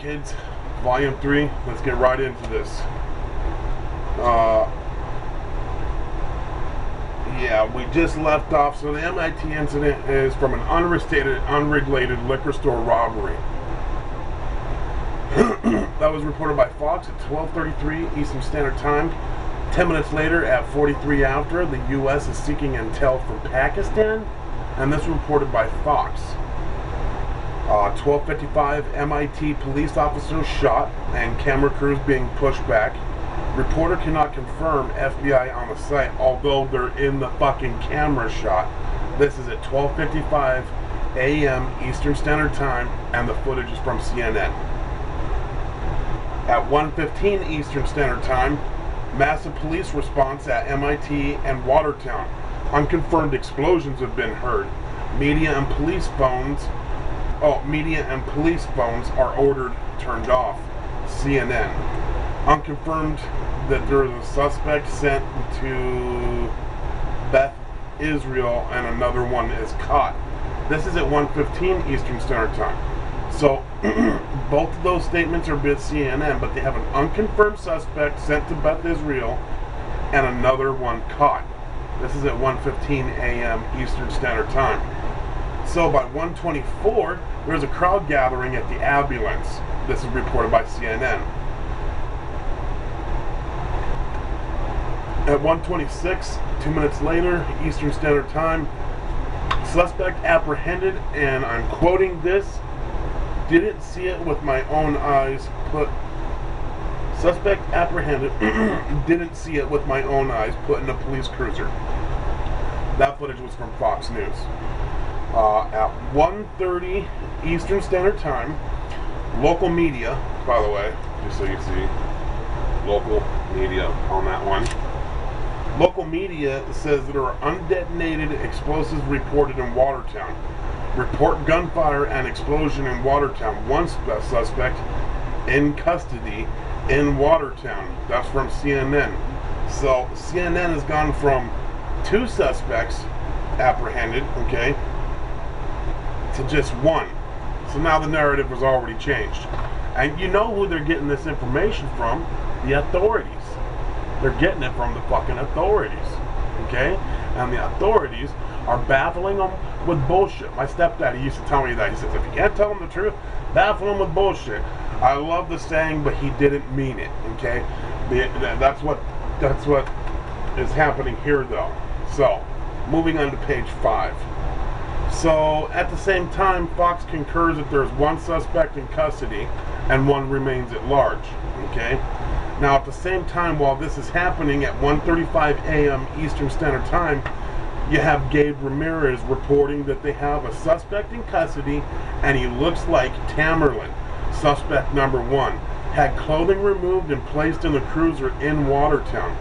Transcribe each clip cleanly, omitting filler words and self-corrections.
kids, volume 3. Let's get right into this. Yeah, we just left off. So the MIT incident is from an unrelated liquor store robbery. That was reported by Fox at 12:33 Eastern Standard Time. 10 minutes later, at 43 after, the U.S. is seeking intel from Pakistan, and this was reported by Fox. 12:55, MIT police officers shot and camera crews being pushed back. Reporter cannot confirm FBI on the site, although they're in the fucking camera shot. This is at 12:55 a.m. Eastern Standard Time, and the footage is from CNN. At 1:15 Eastern Standard Time, massive police response at MIT and Watertown. Unconfirmed explosions have been heard. Media and police phones are ordered turned off. CNN. Unconfirmed that there is a suspect sent to Beth Israel and another one is caught. This is at 1:15 Eastern Standard Time. So both of those statements are with CNN, but they have an unconfirmed suspect sent to Beth Israel and another one caught. This is at 1:15 a.m. Eastern Standard Time. So by 1:24, there's a crowd gathering at the ambulance. This is reported by CNN. At 1:26, 2 minutes later, Eastern Standard Time, suspect apprehended, and I'm quoting this, didn't see it with my own eyes, suspect apprehended, didn't see it with my own eyes, put in a police cruiser. That footage was from Fox News. At 1:30 Eastern Standard Time, local media, by the way, just so you see, local media on that one. Local media says there are undetonated explosives reported in Watertown. Report gunfire and explosion in Watertown. One suspect in custody in Watertown. That's from CNN. So CNN has gone from 2 suspects apprehended, okay, to just 1. So now the narrative has already changed. And you know who they're getting this information from? The authorities. They're getting it from the fucking authorities, okay? And the authorities are baffling them with bullshit. My stepdad, he used to tell me that. He says, if you can't tell them the truth, baffle them with bullshit. I love the saying, but he didn't mean it, okay? That's what is happening here, though. So, moving on to page 5. So, at the same time, Fox concurs that there's 1 suspect in custody and 1 remains at large, okay? Now, at the same time, while this is happening at 1:35 a.m. Eastern Standard Time, you have Gabe Ramirez reporting that they have a suspect in custody, and he looks like Tamerlan. Suspect number 1 had clothing removed and placed in the cruiser in Watertown.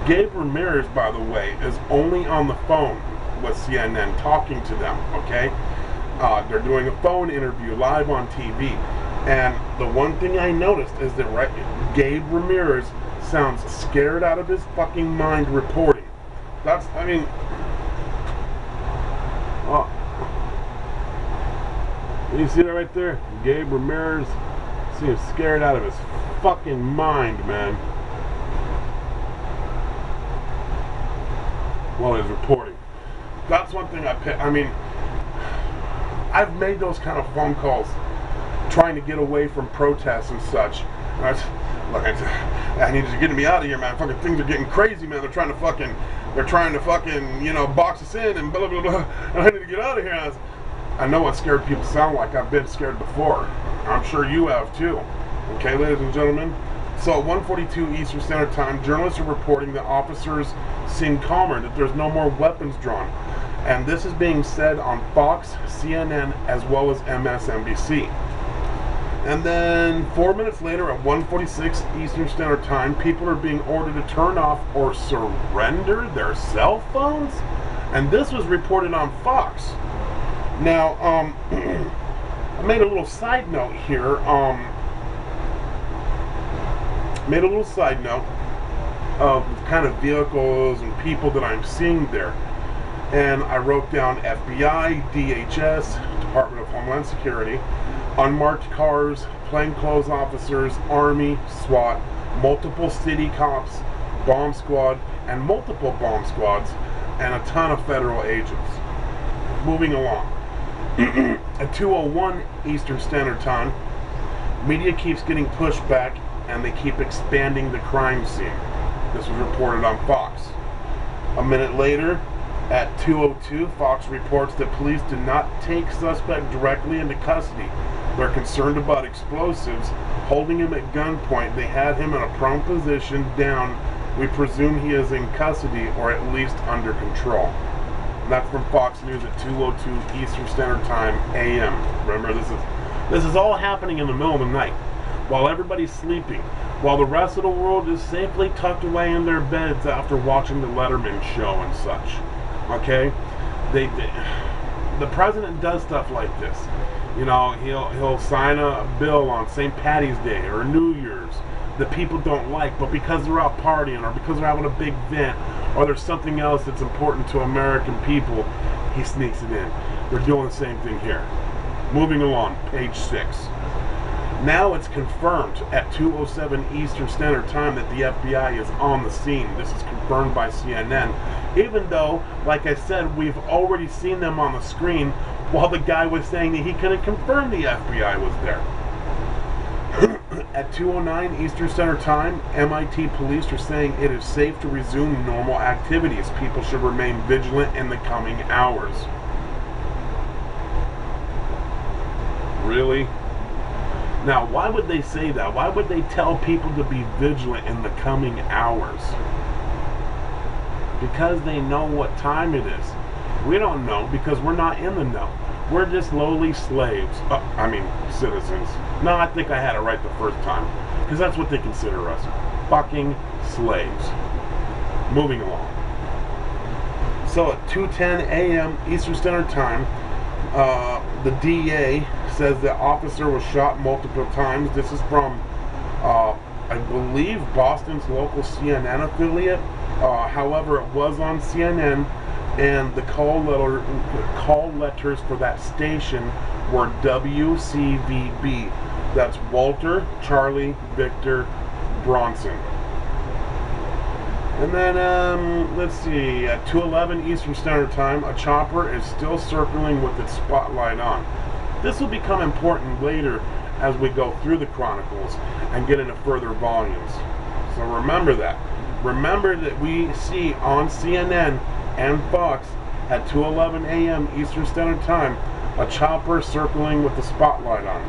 Gabe Ramirez, by the way, is only on the phone with CNN talking to them, okay? They're doing a phone interview live on TV. And the one thing I noticed is that Gabe Ramirez sounds scared out of his fucking mind reporting. That's, I mean, you see that right there? Gabe Ramirez seems scared out of his fucking mind, man, while he's reporting. That's one thing I mean, I've made those kind of phone calls trying to get away from protests and such. I need you to get me out of here, man. Fucking things are getting crazy, man. They're trying to fucking, you know, box us in and blah, blah, blah. And I need to get out of here. And I know what scared people sound like. I've been scared before. I'm sure you have too. Okay, ladies and gentlemen. So at 1:42 Eastern Standard Time, journalists are reporting that officers seem calmer, that there's no more weapons drawn. And this is being said on Fox, CNN, as well as MSNBC. And then 4 minutes later at 1:46 Eastern Standard Time, people are being ordered to turn off or surrender their cell phones. And this was reported on Fox. Now, I made a little side note here. Made a little side note of the kind of vehicles and people that I'm seeing there. And I wrote down FBI, DHS, Department of Homeland Security, unmarked cars, plainclothes officers, army, SWAT, multiple city cops, bomb squad, and multiple bomb squads, and a ton of federal agents. Moving along. At 2:01 Eastern Standard Time, media keeps getting pushed back and they keep expanding the crime scene. This was reported on Fox. A minute later, at 2:02, Fox reports that police did not take suspect directly into custody. They're concerned about explosives, holding him at gunpoint. They had him in a prone position down. We presume he is in custody or at least under control. And that's from Fox News at 2:02 Eastern Standard Time AM. Remember, this is all happening in the middle of the night, while everybody's sleeping, while the rest of the world is safely tucked away in their beds after watching the Letterman show and such. Okay, the president does stuff like this. You know, he'll sign a bill on St. Patty's Day or New Year's that people don't like, but because they're out partying or because they're having a big event or there's something else that's important to American people, he sneaks it in. They're doing the same thing here. Moving along, page 6. Now it's confirmed at 2:07 Eastern Standard Time that the FBI is on the scene. This is confirmed by CNN. Even though, like I said, we've already seen them on the screen while the guy was saying that he couldn't confirm the FBI was there. At 2:09 Eastern Standard Time, MIT police are saying it is safe to resume normal activities. People should remain vigilant in the coming hours. Really? Now, why would they say that? Why would they tell people to be vigilant in the coming hours? Because they know what time it is. We don't know because we're not in the know. We're just lowly slaves. Citizens. No, I think I had it right the first time. Because that's what they consider us. Fucking slaves. Moving along. So at 2:10 a.m. Eastern Standard Time, the DA says the officer was shot multiple times. This is from, I believe, Boston's local CNN affiliate. However, it was on CNN, and the call letters for that station were WCVB. That's Walter Charlie Victor Bronson. And then, let's see, at 2:11 Eastern Standard Time, a chopper is still circling with its spotlight on. This will become important later as we go through the Chronicles and get into further volumes. So remember that. Remember that we see on CNN and Fox at 2:11 a.m. Eastern Standard Time a chopper circling with the spotlight on.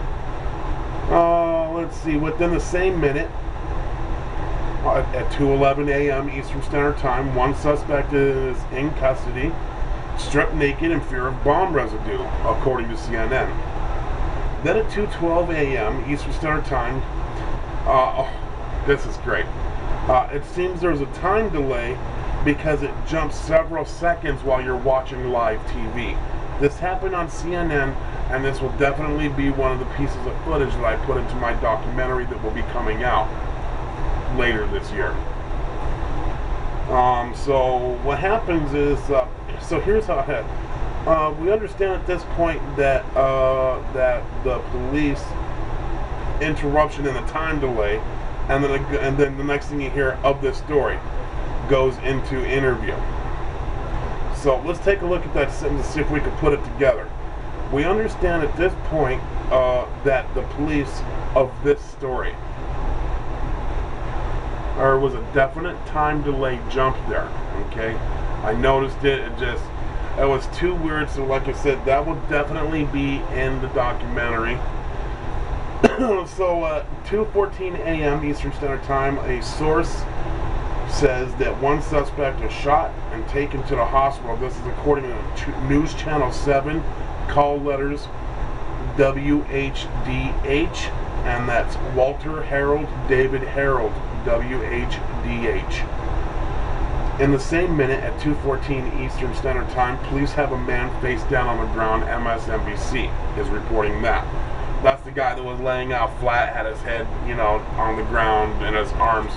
Let's see, within the same minute, at 2:11 a.m. Eastern Standard Time, one suspect is in custody, stripped naked in fear of bomb residue, according to CNN. Then at 2:12 a.m. Eastern Standard Time, this is great. It seems there's a time delay because it jumps several seconds while you're watching live TV. This happened on CNN, and this will definitely be one of the pieces of footage that I put into my documentary that will be coming out later this year. So what happens is, so here's how it we understand at this point that that the police interruption and the time delay, and then the next thing you hear of this story goes into interview. So let's take a look at that sentence to see if we can put it together. We understand at this point that the police of this story, there was a definite time delay jump there. Okay, I noticed it. It was too weird. So like I said, that will definitely be in the documentary. So 2:14 a.m. Eastern Standard Time, a source says that one suspect was shot and taken to the hospital. This is according to News Channel 7, call letters WHDH, and that's Walter Harold David Harold, WHDH. In the same minute, at 2:14 Eastern Standard Time, police have a man face down on the ground. MSNBC is reporting that. That's the guy that was laying out flat, had his head, on the ground and his arms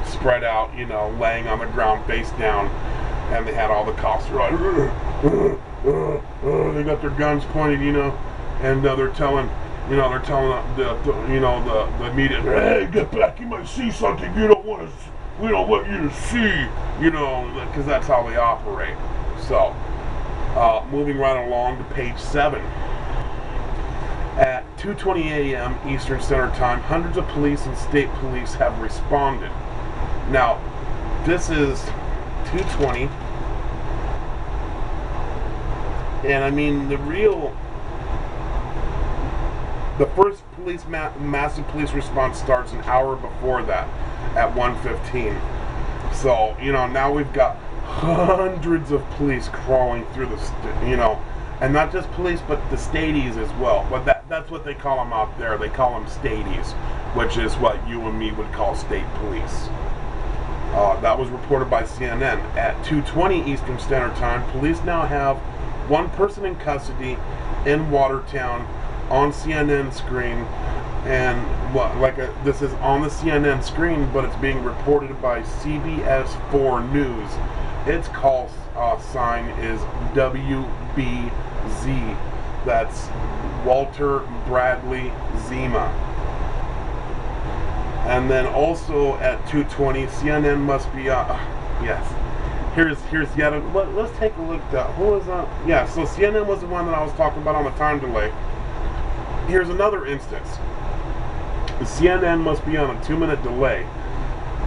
spread out, laying on the ground face down, and they had all the cops like, they got their guns pointed, and they're telling You know, they're telling the media, hey, get back, you might see something we don't want you to see, you know, because that's how they operate. So, moving right along to page 7. At 2:20 a.m. Eastern Standard Time, hundreds of police and state police have responded. Now, this is 2:20, and I mean the first massive police response starts an hour before that, at 1:15. So, you know, now we've got hundreds of police crawling through and not just police, but the stadies as well. But that's what they call them out there. They call them stadies, which is what you and me would call state police. That was reported by CNN. At 2:20 Eastern Standard Time, police now have one person in custody in Watertown on CNN screen, and this is on the CNN screen, but it's being reported by CBS 4 News. Its call sign is WBZ. That's Walter Bradley Zima. And then also at 2:20, CNN must be yes. Here's yet let's take a look at who was on. Yeah, so CNN was the one that I was talking about on the time delay. Here's another instance. CNN must be on a 2-minute delay.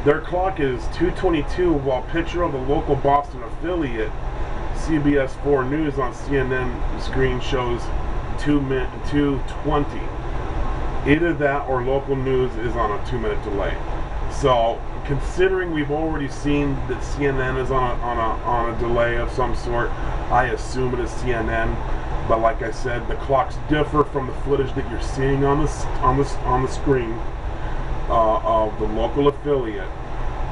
Their clock is 2:22, while picture of the local Boston affiliate CBS 4 News on CNN screen shows 2:20. Either that or local news is on a 2-minute delay. So, considering we've already seen that CNN is on a delay of some sort, I assume it is CNN. But like I said, the clocks differ from the footage that you're seeing on the screen of the local affiliate.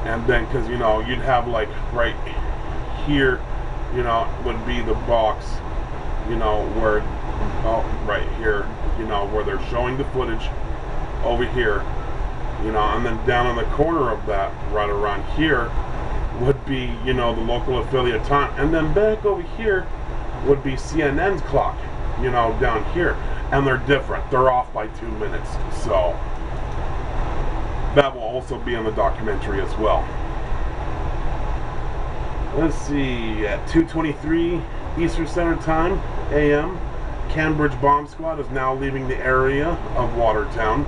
And then, because you'd have like right here, would be the box, where right here, where they're showing the footage over here, and then down in the corner of that, right around here, would be, the local affiliate time, and then back over here would be CNN's clock, down here, and they're different. They're off by 2 minutes, so that will also be in the documentary as well. Let's see, at 2:23 Eastern Standard Time, AM, Cambridge Bomb Squad is now leaving the area of Watertown.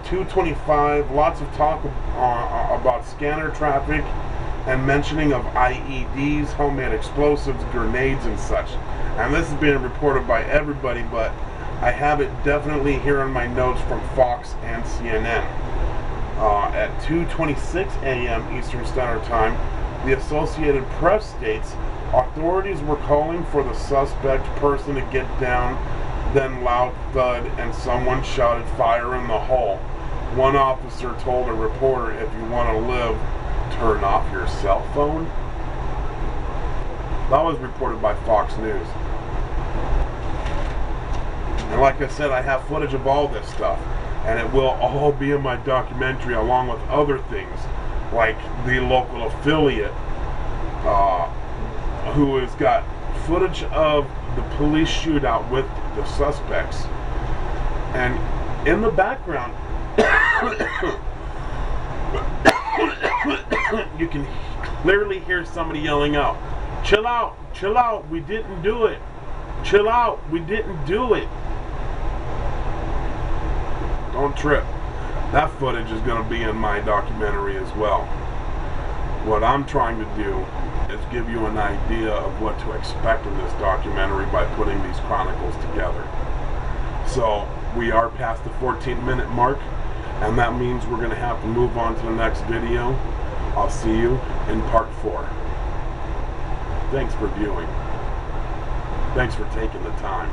2:25, lots of talk about scanner traffic and mentioning of IEDs, homemade explosives, grenades, and such. And this is being reported by everybody, but I have it definitely here in my notes from Fox and CNN. At 2:26 a.m. Eastern Standard Time, the Associated Press states authorities were calling for the suspect person to get down, then loud thud, and someone shouted fire in the hole. One officer told a reporter, if you want to live, turn off your cell phone. That was reported by Fox News. And like I said, I have footage of all this stuff, and it will all be in my documentary along with other things like the local affiliate who has got footage of the police shootout with the suspects, and in the background you can clearly hear somebody yelling out, chill out, we didn't do it, chill out, we didn't do it. Don't trip. That footage is going to be in my documentary as well. What I'm trying to do is give you an idea of what to expect in this documentary by putting these chronicles together. So we are past the 14-minute mark, and that means we're going to have to move on to the next video. I'll see you in part 4. Thanks for viewing. Thanks for taking the time.